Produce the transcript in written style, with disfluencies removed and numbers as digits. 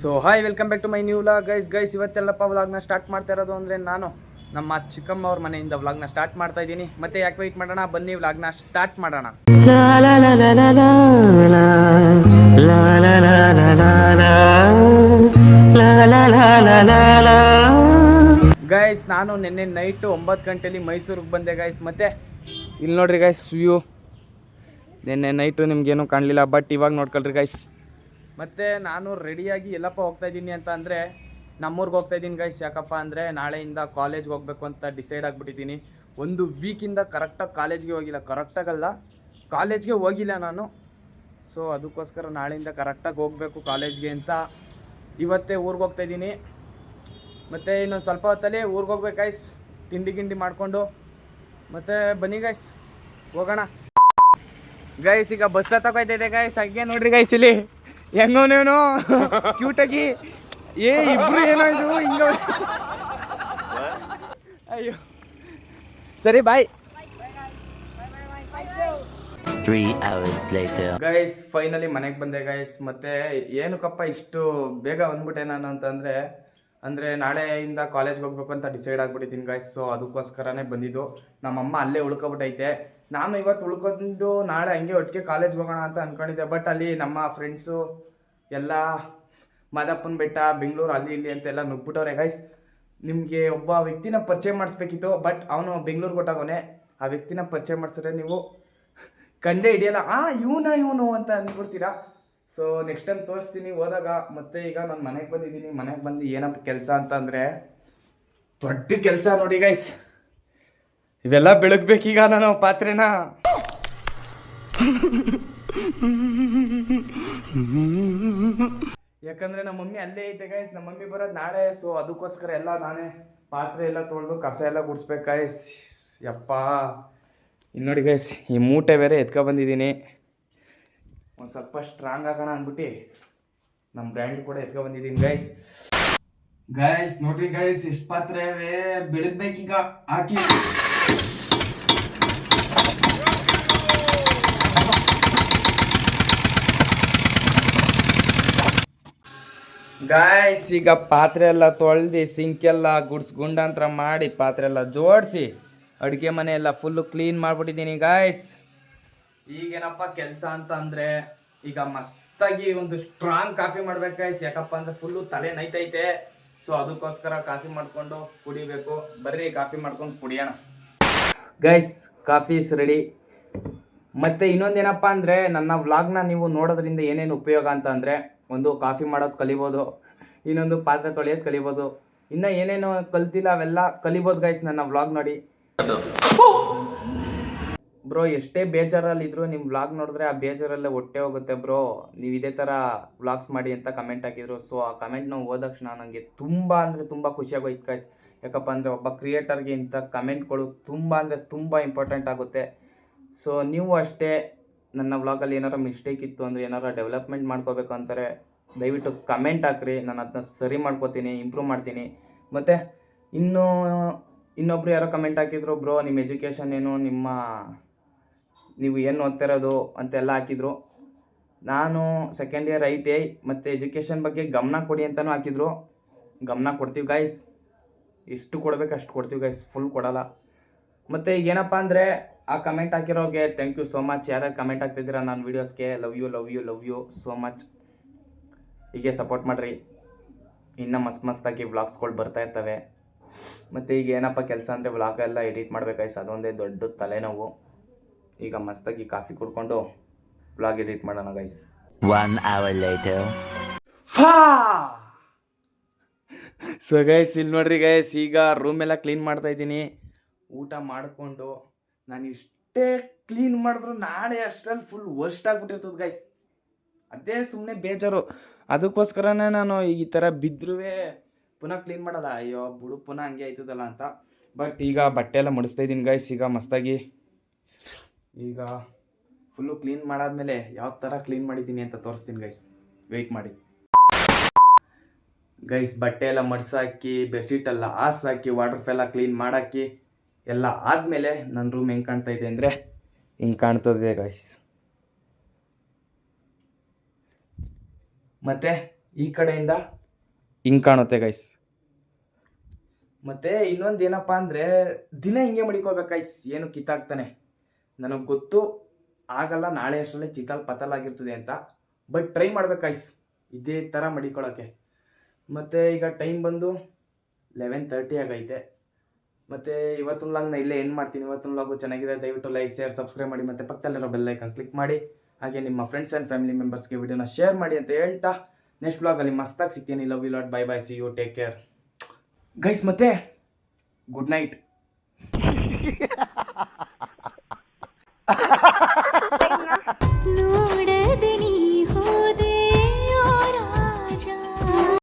So hi welcome back to my new vlog guys ಇವತ್ತೆಲ್ಲಪ್ಪ ವ್ಲಾಗ್ನ start ಮಾಡ್ತಾ ಇರೋದು ಅಂದರೆ ನಾನು ನಮ್ಮ ಚಿಕ್ಕಮ್ಮ ಅವ್ರ ಮನೆಯಿಂದ ವ್ಲಾಗ್ನ ಸ್ಟಾರ್ಟ್ ಮಾಡ್ತಾ ಇದ್ದೀನಿ ಮತ್ತೆ ಯಾಕೆ ವೆಯ್ಟ್ ಮಾಡೋಣ, ಬನ್ನಿ ವ್ಲಾಗ್ನ ಸ್ಟಾರ್ಟ್ ಮಾಡೋಣ. ಗೈಸ್ ನಾನು ನಿನ್ನೆ ನೈಟು 9 ಗಂಟೆಲಿ ಮೈಸೂರಿಗೆ ಬಂದೆ ಗೈಸ್. ಮತ್ತೆ ಇಲ್ಲಿ ನೋಡ್ರಿ ಗೈಸ್ ವ್ಯೂ. ನಿನ್ನೆ ನೈಟು ನಿಮ್ಗೇನು ಕಾಣಲಿಲ್ಲ, ಬಟ್ ಇವಾಗ ನೋಡ್ಕೊಳ್ರಿ ಗೈಸ್. ಮತ್ತು ನಾನು ರೆಡಿಯಾಗಿ ಎಲ್ಲಪ್ಪ ಹೋಗ್ತಾಯಿದ್ದೀನಿ ಅಂತ ಅಂದರೆ ನಮ್ಮೂರಿಗೆ ಹೋಗ್ತಾಯಿದ್ದೀನಿ ಗೈಸ್. ಯಾಕಪ್ಪ ಅಂದರೆ ನಾಳೆಯಿಂದ ಕಾಲೇಜ್ಗೆ ಹೋಗಬೇಕು ಅಂತ ಡಿಸೈಡ್ ಆಗಿಬಿಟ್ಟಿದ್ದೀನಿ. ಒಂದು ವೀಕಿಂದ ಕರೆಕ್ಟಾಗಿ ಕಾಲೇಜ್ಗೆ ಹೋಗಿಲ್ಲ, ಕರೆಕ್ಟಾಗಲ್ಲ ಕಾಲೇಜ್ಗೆ ಹೋಗಿಲ್ಲ ನಾನು. ಸೊ ಅದಕ್ಕೋಸ್ಕರ ನಾಳೆಯಿಂದ ಕರೆಕ್ಟಾಗಿ ಹೋಗಬೇಕು ಕಾಲೇಜ್ಗೆ ಅಂತ ಇವತ್ತೇ ಊರಿಗೆ ಹೋಗ್ತಾಯಿದ್ದೀನಿ. ಮತ್ತು ಇನ್ನೊಂದು ಸ್ವಲ್ಪ ಹೊತ್ತಲ್ಲಿ ಊರಿಗೆ ಹೋಗ್ಬೇಕು ಗೈಸ್, ತಿಂಡಿ ಗಿಂಡಿ ಮಾಡಿಕೊಂಡು. ಮತ್ತು ಬನ್ನಿ ಗೈಸ್ ಹೋಗೋಣ ಗೈಸ್. ಈಗ ಬಸ್ ತಗೋಯ್ತೈತೆ ಗೈಸ್, ಹಾಗೆ ನೋಡ್ರಿ ಗೈಸ್ ಇಲ್ಲಿ ಹೆಂಗವನೇನು ಕ್ಯೂಟಾಗಿ. ಇಬ್ರು ಏನೋ ಇದು ಹಿಂಗ. ಅಯ್ಯೋ ಸರಿ ಬಾಯ್. 3 hours later ಗೈಸ್ ಫೈನಲಿ ಮನೆಗೆ ಬಂದೆ ಗೈಸ್. ಮತ್ತೆ ಏನಕ್ಕಪ್ಪ ಇಷ್ಟು ಬೇಗ ಬಂದ್ಬಿಟ್ಟೆ ನಾನು ಅಂದರೆ ನಾಳೆಯಿಂದ ಕಾಲೇಜ್ಗೆ ಹೋಗ್ಬೇಕು ಅಂತ ಡಿಸೈಡ್ ಆಗಿಬಿಟ್ಟಿದ್ದೀನಿ ಗೈಸ್. ಸೊ ಅದಕ್ಕೋಸ್ಕರನೇ ಬಂದಿದ್ದು. ನಮ್ಮಮ್ಮ ಅಲ್ಲೇ ಉಳ್ಕೊಬಿಟ್ಟೈತೆ. ನಾನು ಇವತ್ತು ಉಳ್ಕೊಂಡು ನಾಳೆ ಹಂಗೆ ಒಟ್ಟಿಗೆ ಕಾಲೇಜ್ಗೆ ಹೋಗೋಣ ಅಂತ ಅಂದ್ಕೊಂಡಿದ್ದೆ. ಬಟ್ ಅಲ್ಲಿ ನಮ್ಮ ಫ್ರೆಂಡ್ಸು ಎಲ್ಲ ಮಾದಪ್ಪನ ಬೆಟ್ಟ, ಬೆಂಗಳೂರು ಅಲ್ಲಿ ಇಲ್ಲಿ ಅಂತೆಲ್ಲ ನುಗ್ಬಿಟ್ಟವ್ರೆ ಗೈಸ್. ನಿಮಗೆ ಒಬ್ಬ ವ್ಯಕ್ತಿನ ಪರಿಚಯ ಮಾಡಿಸ್ಬೇಕಿತ್ತು, ಬಟ್ ಅವನು ಬೆಂಗಳೂರು ಕೊಟ್ಟಾಗವನೆ. ಆ ವ್ಯಕ್ತಿನ ಪರಿಚಯ ಮಾಡಿಸಿದ್ರೆ ನೀವು ಕಂಡೇ ಹಿಡಿಯಲ್ಲ, ಇವನು ಅಂತ ಅಂದ್ಬಿಡ್ತೀರಾ. ಸೊ ನೆಕ್ಸ್ಟ್ ಟೈಮ್ ತೋರಿಸ್ತೀನಿ ಹೋದಾಗ. ಮತ್ತು ಈಗ ನಾನು ಮನೆಗೆ ಬಂದಿದ್ದೀನಿ. ಮನೆಗೆ ಬಂದು ಏನಪ್ಪ ಕೆಲಸ ಅಂತಂದರೆ ದೊಡ್ಡ ಕೆಲಸ ನೋಡಿ ಗೈಸ್. ಇವೆಲ್ಲ ಬೆಳಗ್ಬೇಕೀಗ ನಾನು ಪಾತ್ರೆನ. ಯಾಕಂದರೆ ನಮ್ಮ ಮಮ್ಮಿ ಅಲ್ಲೇ ಐತೆ ಗೈಸ್. ನಮ್ಮ ಮಮ್ಮಿ ಬರೋದು ನಾಳೆ. ಸೊ ಅದಕ್ಕೋಸ್ಕರ ಎಲ್ಲ ನಾನೇ ಪಾತ್ರೆ ಎಲ್ಲ ತೊಳೆದು ಕಸ ಎಲ್ಲ ಗುಡಿಸ್ಬೇಕು ಗೈಸ್. ಯಪ್ಪ ಇನ್ನು ನೋಡಿ ಗೈಸ್, ಈ ಮೂಟೆ ಬೇರೆ ಬಂದಿದ್ದೀನಿ. ಒಂದು ಸ್ವಲ್ಪ ಸ್ಟ್ರಾಂಗ್ ಆಗೋಣ ಅಂದ್ಬಿಟ್ಟು ನಮ್ಮ ಬ್ರ್ಯಾಂಡ್ ಕೂಡ ಬಂದಿದ್ದೀನಿ ಗೈಸ್. ನೋಡ್ರಿ ಗೈಸ್ ಎಷ್ಟು ಪಾತ್ರೆ ಬೆಳಗ್ಬೇಕೀಗ ಹಾಕಿ. ಗೈಸ್ ಈಗ ಪಾತ್ರೆ ಎಲ್ಲ ತೊಳೆದು ಸಿಂಕೆಲ್ಲ ಗುಂಡಾಂತರ ಮಾಡಿ ಪಾತ್ರೆ ಎಲ್ಲ ಜೋಡಿಸಿ ಅಡುಗೆ ಮನೆ ಎಲ್ಲ ಫುಲ್ಲು ಕ್ಲೀನ್ ಮಾಡಿಬಿಟ್ಟಿದ್ದೀನಿ ಗೈಸ್. ಈಗೇನಪ್ಪ ಕೆಲಸ ಅಂತ ಅಂದರೆ ಈಗ ಮಸ್ತಾಗಿ ಒಂದು ಸ್ಟ್ರಾಂಗ್ ಕಾಫಿ ಮಾಡ್ಬೇಕು ಗೈಸ್. ಯಾಕಪ್ಪ ಅಂದರೆ ಫುಲ್ಲು ತಲೆ ನೈತೈತೆ. ಸೊ ಅದಕ್ಕೋಸ್ಕರ ಕಾಫಿ ಮಾಡಿಕೊಂಡು ಕುಡಿಬೇಕು. ಬರ್ರಿ ಕಾಫಿ ಮಾಡ್ಕೊಂಡು ಕುಡಿಯೋಣ ಗೈಸ್. Coffee is ready. ಮತ್ತು ಇನ್ನೊಂದೇನಪ್ಪ ಅಂದರೆ ನನ್ನ ವ್ಲಾಗ್ನ ನೀವು ನೋಡೋದ್ರಿಂದ ಏನೇನು ಉಪಯೋಗ ಅಂತ ಅಂದರೆ, ಒಂದು ಕಾಫಿ ಮಾಡೋದು ಕಲಿಬೋದು, ಇನ್ನೊಂದು ಪಾತ್ರೆ ತೊಳೆಯೋದು ಕಲಿಬೋದು, ಇನ್ನು ಏನೇನು ಕಲ್ತಿಲ್ಲ ಅವೆಲ್ಲ ಕಲಿಬೋದು ಗೈಸ್ ನನ್ನ ವ್ಲಾಗ್ ನೋಡಿ. ಬ್ರೋ ಎಷ್ಟೇ ಬೇಜಾರಲ್ಲಿದ್ದರೂ ನಿಮ್ಮ ವ್ಲಾಗ್ ನೋಡಿದ್ರೆ ಆ ಬೇಜಾರಲ್ಲೇ ಹೊಟ್ಟೆ ಹೋಗುತ್ತೆ ಬ್ರೋ. ನೀವು ಇದೇ ಥರ ವ್ಲಾಗ್ಸ್ ಮಾಡಿ ಅಂತ ಕಮೆಂಟ್ ಹಾಕಿದ್ರು. ಸೊ ಆ ಕಮೆಂಟ್ನ ಓದ ತಕ್ಷಣ ನನಗೆ ತುಂಬ ಅಂದರೆ ತುಂಬ ಖುಷಿಯಾಗೋಯ್ತು ಗೈಸ್. ಯಾಕಪ್ಪ ಅಂದರೆ ಒಬ್ಬ ಕ್ರಿಯೇಟರ್ಗೆ ಇಂಥ ಕಮೆಂಟ್ಗಳು ತುಂಬ ಅಂದರೆ ತುಂಬ ಇಂಪಾರ್ಟೆಂಟ್ ಆಗುತ್ತೆ. ಸೊ ನೀವು ಅಷ್ಟೇ ನನ್ನ ವ್ಲಾಗಲ್ಲಿ ಏನಾರು ಮಿಸ್ಟೇಕ್ ಇತ್ತು ಅಂದರೆ, ಏನಾರು ಡೆವಲಪ್ಮೆಂಟ್ ಮಾಡ್ಕೋಬೇಕು ಅಂತಾರೆ, ದಯವಿಟ್ಟು ಕಮೆಂಟ್ ಹಾಕ್ರಿ. ನಾನು ಅದನ್ನ ಸರಿ ಮಾಡ್ಕೋತೀನಿ, ಇಂಪ್ರೂವ್ ಮಾಡ್ತೀನಿ. ಮತ್ತು ಇನ್ನೊಬ್ರು ಯಾರೋ ಕಮೆಂಟ್ ಹಾಕಿದ್ರು, ಬ್ರೋ ನಿಮ್ಮ ಎಜುಕೇಷನ್ ಏನು, ನೀವು ಏನು ಓದ್ತಿರೋದು ಅಂತೆಲ್ಲ ಹಾಕಿದ್ರು. ನಾನು ಸೆಕೆಂಡ್ ಇಯರ್ ITI ಮತ್ತು ಎಜುಕೇಷನ್ ಬಗ್ಗೆ ಗಮನ ಕೊಡಿ ಅಂತಲೂ ಹಾಕಿದ್ರು. ಗಮನ ಕೊಡ್ತೀವಿ ಗೈಸ್, ಎಷ್ಟು ಕೊಡಬೇಕು ಅಷ್ಟು ಕೊಡ್ತೀವಿ ಗೈಸ್, ಫುಲ್ ಕೊಡಲ್ಲ. ಮತ್ತು ಈಗ ಏನಪ್ಪ ಅಂದರೆ ಆ ಕಮೆಂಟ್ ಹಾಕಿರೋರಿಗೆ ಥ್ಯಾಂಕ್ ಯು ಸೋ ಮಚ್. ಯಾರ್ಯಾರು ಕಮೆಂಟ್ ಹಾಕ್ತಿದ್ದೀರಾ ನನ್ನ ವೀಡಿಯೋಸ್ಗೆ, ಲವ್ ಯು ಸೋ ಮಚ್. ಹೀಗೆ ಸಪೋರ್ಟ್ ಮಾಡಿರಿ. ಇನ್ನು ಮಸ್ತಾಗಿ ವ್ಲಾಗ್ಸ್ಗಳು ಬರ್ತಾ ಇರ್ತವೆ. ಮತ್ತು ಈಗ ಏನಪ್ಪ ಕೆಲಸ ಅಂದರೆ ವ್ಲಾಗ್ ಎಲ್ಲ ಎಡಿಟ್ ಮಾಡ್ಬೇಕು ಗೈಸ್, ಅದೊಂದೇ ದೊಡ್ಡ ತಲೆನೋವು. ಈಗ ಮಸ್ತಾಗಿ ಕಾಫಿ ಕುಡ್ಕೊಂಡು ವ್ಲಾಗ್ ಎಡಿಟ್ ಮಾಡೋಣ guys. 1 hour later so guys ಇಲ್ಲಿ ನೋಡ್ರಿ ಗೈಸ್, ಈಗ ರೂಮೆಲ್ಲ ಕ್ಲೀನ್ ಮಾಡ್ತಾಯಿದ್ದೀನಿ. ಊಟ ಮಾಡಿಕೊಂಡು ನಾನು ಇಷ್ಟೇ ಕ್ಲೀನ್ ಮಾಡಿದ್ರು ನಾಳೆ ಅಷ್ಟರಲ್ಲಿ ಫುಲ್ ವರ್ಸ್ಟ್ ಆಗಿಬಿಟ್ಟಿರ್ತದೆ ಗೈಸ್. ಅದೇ ಸುಮ್ಮನೆ ಬೇಜಾರು. ಅದಕ್ಕೋಸ್ಕರನೇ ನಾನು ಈ ಥರ ಬಿದ್ದರೂ ಪುನಃ ಕ್ಲೀನ್ ಮಾಡಲ್ಲ. ಅಯ್ಯೋ ಬಿಡು ಪುನಃ ಹಂಗೆ ಆಯ್ತದಲ್ಲ ಅಂತ. ಬಟ್ ಈಗ ಬಟ್ಟೆ ಎಲ್ಲ ಮಡಿಸ್ತಾ ಇದ್ದೀನಿ ಗೈಸ್. ಈಗ ಮಸ್ತಾಗಿ ಈಗ ಫುಲ್ಲು ಕ್ಲೀನ್ ಮಾಡಾದ್ಮೇಲೆ ಯಾವ ಥರ ಕ್ಲೀನ್ ಮಾಡಿದ್ದೀನಿ ಅಂತ ತೋರಿಸ್ತೀನಿ ಗೈಸ್, ವೆಯ್ಟ್ ಮಾಡಿ ಗೈಸ್. ಬಟ್ಟೆ ಎಲ್ಲ ಮಡ್ಸಾಕಿ, ಬೆಡ್ಶೀಟೆಲ್ಲ ಹಾಸಾಕಿ, ವಾಟರ್ ಫೆಲ್ಲ ಕ್ಲೀನ್ ಮಾಡಾಕಿ ಎಲ್ಲ ಆದಮೇಲೆ ನನ್ನ ರೂಮ್ ಹೆಂಗೆ ಕಾಣ್ತಾ ಇದೆ ಅಂದರೆ ಹಿಂಗೆ ಕಾಣ್ತದೆ ಗೈಸ್. ಮತ್ತು ಈ ಕಡೆಯಿಂದ ಹಿಂಗೆ ಕಾಣುತ್ತೆ ಗೈಸ್. ಮತ್ತು ಇನ್ನೊಂದು ಏನಪ್ಪ ಅಂದರೆ ದಿನ ಹಿಂಗೆ ಮಡಿಕೋಬೇಕು ಗೈಸ್, ಏನು ಕಿತ್ತಾಗ್ತಾನೆ. ನನಗೆ ಗೊತ್ತು ಆಗಲ್ಲ, ನಾಳೆ ಅಷ್ಟರಲ್ಲೇ ಚಿತ್ತಲ್ ಪತಲಾಗಿರ್ತದೆ ಅಂತ, ಬಟ್ ಟ್ರೈ ಮಾಡ್ಬೇಕು ಗೈಸ್ ಇದೇ ಥರ ಮಡಿಕೊಳ್ಳೋಕ್ಕೆ. ಮತ್ತು ಈಗ ಟೈಮ್ ಬಂದು 11:30 ಆಗೈತೆ. ಮತ್ತು ಇವತ್ತಿನ ವ್ಲಾಗ್ನ ಇಲ್ಲೇ ಏನು ಮಾಡ್ತೀನಿ. ಇವತ್ತಿನ ವ್ಲಾಗು ಚೆನ್ನಾಗಿದೆ, ದಯವಿಟ್ಟು ಲೈಕ್, ಶೇರ್, ಸಬ್ಸ್ಕ್ರೈಬ್ ಮಾಡಿ, ಮತ್ತು ಪಕ್ಕದಲ್ಲಿರೋ ಬೆಲ್ ಐಕಾನ್ ಕ್ಲಿಕ್ ಮಾಡಿ. ಹಾಗೆ ನಿಮ್ಮ ಫ್ರೆಂಡ್ಸ್ ಆ್ಯಂಡ್ ಫ್ಯಾಮಿಲಿ ಮೆಂಬರ್ಸ್ಗೆ ವಿಡಿಯೋನ ಶೇರ್ ಮಾಡಿ ಅಂತ ಹೇಳ್ತಾ ನೆಕ್ಸ್ಟ್ ವ್ಲಾಗಲ್ಲಿ ಮಸ್ತಾಗಿ ಸಿಗ್ತೀನಿ. Love you lot, bye bye, see you, take care guys, ಮತ್ತೆ ಗುಡ್ ನೈಟ್.